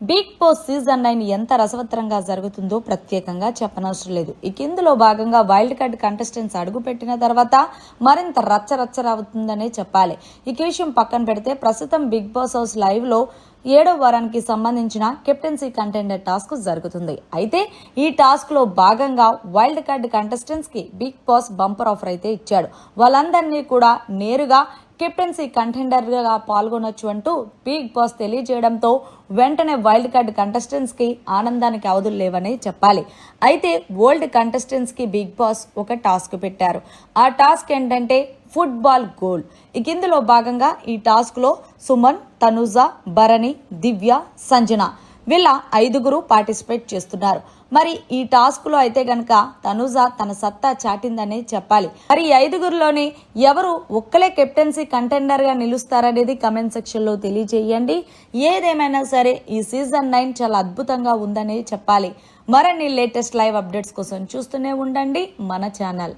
Big boss season 9 ఎంత రసవత్తరంగా జరుగుతుందో ప్రత్యేకంగా చెప్పనవసరం లేదు. ఇక ఇందులో భాగంగా వైల్డ్ కార్డ్ కంటెస్టెంట్స్ అడుగుపెట్టిన తర్వాత మరింత రచ్చరచ్చరవుతుందనే చెప్పాలి. ఈ విషయం పక్కన పెడితే ప్రస్తుతం బిగ్ బాస్ హౌస్ లైవ్ లో 7వ వారానికి సంబంధించిన కెప్టెన్సీ కంటెండర్ టాస్క్ జరుగుతుంది. అయితే ఈ టాస్క్ లో భాగంగా వైల్డ్ కార్డ్ కంటెస్టెంట్స్ కి బిగ్ బాస్ బంపర్ ఆఫర్ అయితే ఇచ్చాడు. వాళ్ళందరినీ కూడా నేరుగా కెప్టెన్సీ కంటెండర్గా పాల్గొనొచ్చు అంటూ బిగ్ బాస్ తెలియజేయడంతో వెంటనే వైల్డ్ కార్డ్ కంటెస్టెంట్స్ కి ఆనందానికి అవధులు లేవని చెప్పాలి. అయితే ఓల్డ్ కంటెస్టెంట్స్ కి బిగ్ బాస్ ఒక టాస్క్ పెట్టారు. ఆ టాస్క్ ఏంటంటే ఫుట్బాల్ గోల్. ఇందులో భాగంగా ఈ టాస్క్ లో సుమన్, తనుజ, భరణి, దివ్య, సంజన వీళ్ళ 5గురు పార్టిసిపేట్ చేస్తున్నారు. మరి ఈ టాస్క్ లో అయితే గనక తనుజ తన సత్తా చాటిందనే చెప్పాలి. మరి ఈ 5గురిలోని ఎవరు ఒక్కలే కెప్టెన్సీ కంటెండర్ గా నిలుస్తారనేది కమెంట్ సెక్షన్ లో తెలియజేయండి. ఏదేమైనా సరే ఈ సీజన్ 9 చాలా అద్భుతంగా ఉందనే చెప్పాలి. మరిన్ని లేటెస్ట్ లైవ్ అప్డేట్స్ కోసం చూస్తూనే ఉండండి మన ఛానల్.